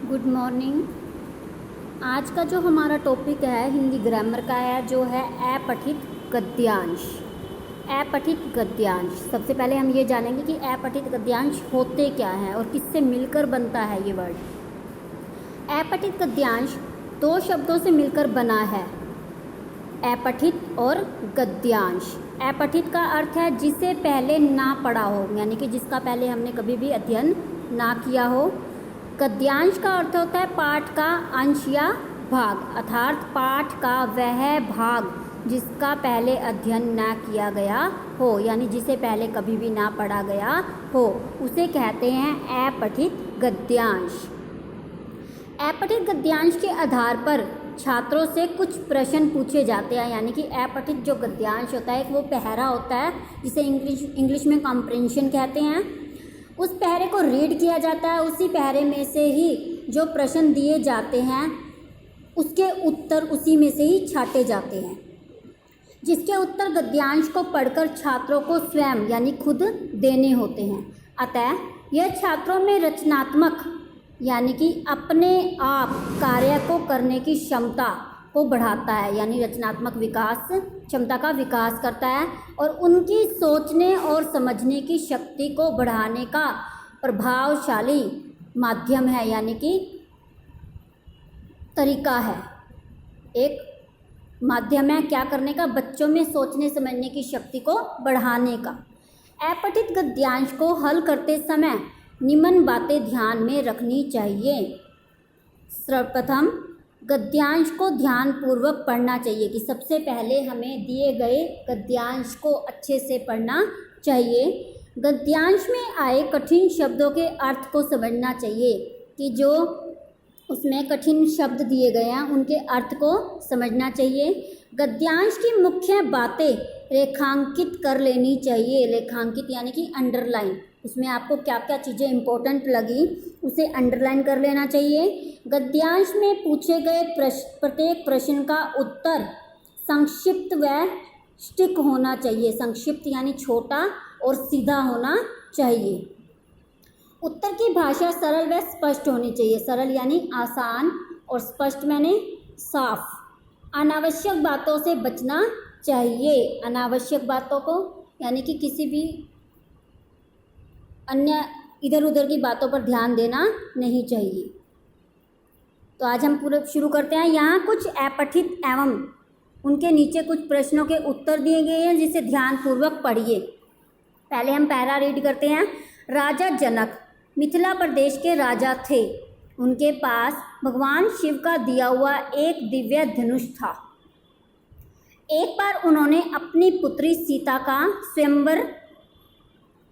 Good morning. आज का जो हमारा टॉपिक है हिंदी ग्रामर का है, जो है अपठित गद्यांश। अपठित गद्यांश, सबसे पहले हम ये जानेंगे कि अपठित गद्यांश होते क्या हैं और किससे मिलकर बनता है ये वर्ड। अपठित गद्यांश दो शब्दों से मिलकर बना है, अपठित और गद्यांश। अपठित का अर्थ है जिसे पहले ना पढ़ा हो, यानी कि जिसका पहले हमने कभी भी अध्ययन ना किया हो। गद्यांश का अर्थ होता है पाठ का अंश या भाग, अर्थात पाठ का वह भाग जिसका पहले अध्ययन ना किया गया हो, यानी जिसे पहले कभी भी ना पढ़ा गया हो, उसे कहते हैं अपठित गद्यांश। अपठित गद्यांश के आधार पर छात्रों से कुछ प्रश्न पूछे जाते हैं, यानी कि अपठित जो गद्यांश होता है वो पहरा होता है, जिसे इंग्लिश में कॉम्प्रिहेंशन कहते हैं। उस पहरे को रीड किया जाता है, उसी पहरे में से ही जो प्रश्न दिए जाते हैं उसके उत्तर उसी में से ही छाटे जाते हैं, जिसके उत्तर गद्यांश को पढ़कर छात्रों को स्वयं यानी खुद देने होते हैं। अतः यह छात्रों में रचनात्मक यानी कि अपने आप कार्य को करने की क्षमता को बढ़ाता है, यानी रचनात्मक विकास क्षमता का विकास करता है और उनकी सोचने और समझने की शक्ति को बढ़ाने का प्रभावशाली माध्यम है, यानी कि तरीका है, एक माध्यम है क्या करने का, बच्चों में सोचने समझने की शक्ति को बढ़ाने का। अपठित गद्यांश को हल करते समय निम्न बातें ध्यान में रखनी चाहिए। सर्वप्रथम गद्यांश को ध्यानपूर्वक पढ़ना चाहिए, कि सबसे पहले हमें दिए गए गद्यांश को अच्छे से पढ़ना चाहिए। गद्यांश में आए कठिन शब्दों के अर्थ को समझना चाहिए, कि जो उसमें कठिन शब्द दिए गए हैं उनके अर्थ को समझना चाहिए। गद्यांश की मुख्य बातें रेखांकित कर लेनी चाहिए। रेखांकित यानी कि अंडरलाइन, उसमें आपको क्या क्या चीज़ें इंपॉर्टेंट लगी उसे अंडरलाइन कर लेना चाहिए। गद्यांश में पूछे गए प्रत्येक प्रश्न का उत्तर संक्षिप्त व स्टिक होना चाहिए। संक्षिप्त यानी छोटा और सीधा होना चाहिए। उत्तर की भाषा सरल व स्पष्ट होनी चाहिए। सरल यानी आसान और स्पष्ट यानी साफ। अनावश्यक बातों से बचना चाहिए। अनावश्यक बातों को यानी कि किसी भी अन्य इधर उधर की बातों पर ध्यान देना नहीं चाहिए। तो आज हम पूरा शुरू करते हैं। यहाँ कुछ अपठित एवं उनके नीचे कुछ प्रश्नों के उत्तर दिए गए हैं, जिसे ध्यानपूर्वक पढ़िए। पहले हम पहला रीड करते हैं। राजा जनक मिथिला प्रदेश के राजा थे। उनके पास भगवान शिव का दिया हुआ एक दिव्य धनुष था। एक बार उन्होंने अपनी पुत्री सीता का स्वयंवर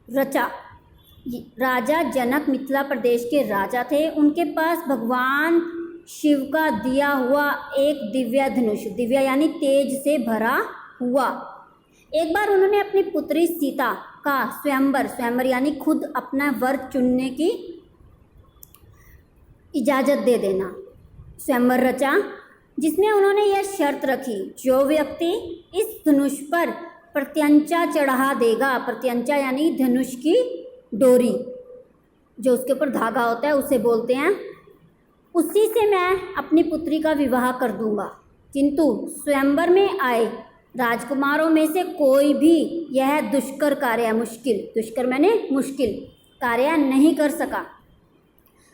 रचा। राजा जनक मिथिला प्रदेश के राजा थे। उनके पास भगवान शिव का दिया हुआ एक दिव्य धनुष, दिव्य यानी तेज से भरा हुआ। एक बार उन्होंने अपनी पुत्री सीता का स्वयंवर, स्वयंवर यानी खुद अपना वर चुनने की इजाज़त दे देना, स्वयंवर रचा, जिसमें उन्होंने यह शर्त रखी, जो व्यक्ति इस धनुष पर प्रत्यंचा चढ़ा देगा, प्रत्यंचा यानी धनुष की डोरी, जो उसके ऊपर धागा होता है उसे बोलते हैं, उसी से मैं अपनी पुत्री का विवाह कर दूंगा। किंतु स्वयंवर में आए राजकुमारों में से कोई भी यह दुष्कर कार्य, मुश्किल, दुष्कर मैंने मुश्किल कार्य नहीं कर सका,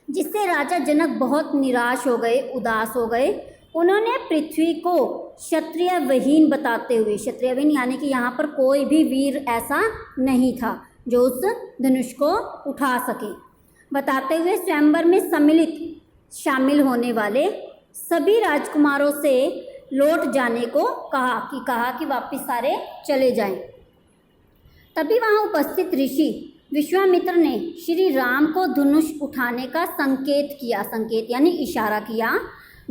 जिससे राजा जनक बहुत निराश हो गए, उदास हो गए। उन्होंने पृथ्वी को क्षत्रिय विहीन बताते हुए, क्षत्रिय विहीन यानी कि यहाँ पर कोई भी वीर ऐसा नहीं था जो उस धनुष को उठा सके, बताते हुए स्वयंवर में शामिल होने वाले सभी राजकुमारों से लौट जाने को कहा कि वापस सारे चले जाएं। तभी वहाँ उपस्थित ऋषि विश्वामित्र ने श्री राम को धनुष उठाने का संकेत किया, संकेत यानी इशारा किया।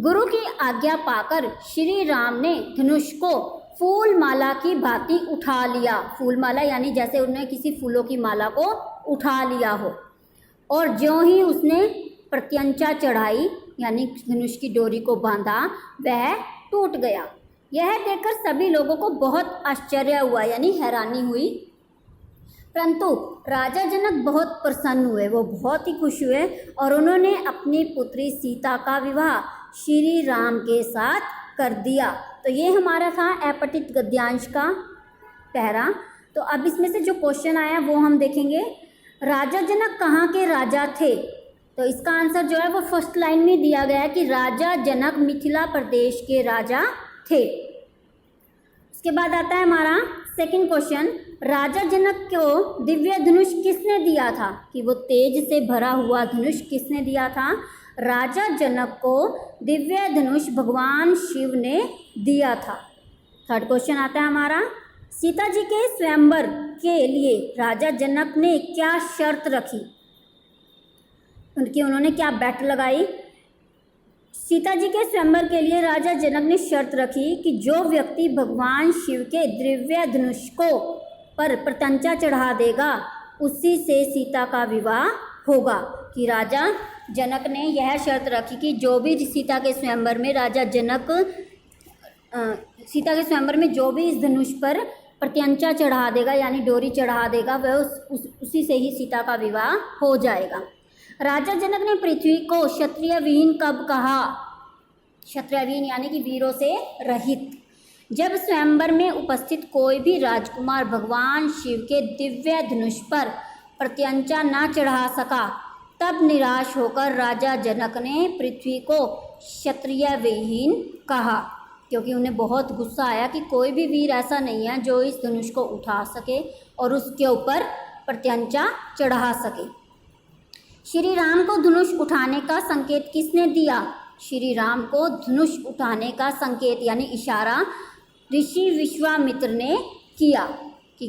गुरु की आज्ञा पाकर श्री राम ने धनुष को फूल माला की भांति उठा लिया। फूल माला यानी जैसे उन्होंने किसी फूलों की माला को उठा लिया हो, और ज्यों ही उसने प्रत्यंचा चढ़ाई यानी धनुष की डोरी को बांधा, वह टूट गया। यह देखकर सभी लोगों को बहुत आश्चर्य हुआ यानी हैरानी हुई, परंतु राजा जनक बहुत प्रसन्न हुए, वो बहुत ही खुश हुए और उन्होंने अपनी पुत्री सीता का विवाह श्री राम के साथ कर दिया। तो ये हमारा था अपठित गद्यांश का पहरा। तो अब इसमें से जो क्वेश्चन आया वो हम देखेंगे। राजा जनक कहाँ के राजा थे? तो इसका आंसर जो है वो फर्स्ट लाइन में दिया गया है कि राजा जनक मिथिला प्रदेश के राजा थे। उसके बाद आता है हमारा सेकंड क्वेश्चन, राजा जनक को दिव्य धनुष किसने दिया था? कि वो तेज से भरा हुआ धनुष किसने दिया था? राजा जनक को दिव्य धनुष भगवान शिव ने दिया था। थर्ड क्वेश्चन आता है हमारा, सीता जी के स्वयंवर के लिए राजा जनक ने क्या शर्त रखी? उन्होंने क्या बैट लगाई? सीता जी के स्वयंवर के लिए राजा जनक ने शर्त रखी कि जो व्यक्ति भगवान शिव के दिव्य धनुष को पर प्रत्यंचा चढ़ा देगा उसी से सीता का विवाह होगा। कि राजा जनक ने यह शर्त रखी कि जो भी सीता के स्वयंवर में सीता के स्वयंवर में जो भी इस धनुष पर प्रत्यंचा चढ़ा देगा यानी डोरी चढ़ा देगा वह उसी से ही सीता का विवाह हो जाएगा। राजा जनक ने पृथ्वी को क्षत्रिय विहीन कब कहा? क्षत्रिय विहीन यानी कि वीरों से रहित। जब स्वयंवर में उपस्थित कोई भी राजकुमार भगवान शिव के दिव्य धनुष पर प्रत्यंचा न चढ़ा सका तब निराश होकर राजा जनक ने पृथ्वी को क्षत्रिय विहीन कहा, क्योंकि उन्हें बहुत गुस्सा आया कि कोई भी वीर ऐसा नहीं है जो इस धनुष को उठा सके और उसके ऊपर प्रत्यंचा चढ़ा सके। श्री राम को धनुष उठाने का संकेत किसने दिया? श्री राम को धनुष उठाने का संकेत यानी इशारा ऋषि विश्वामित्र ने किया कि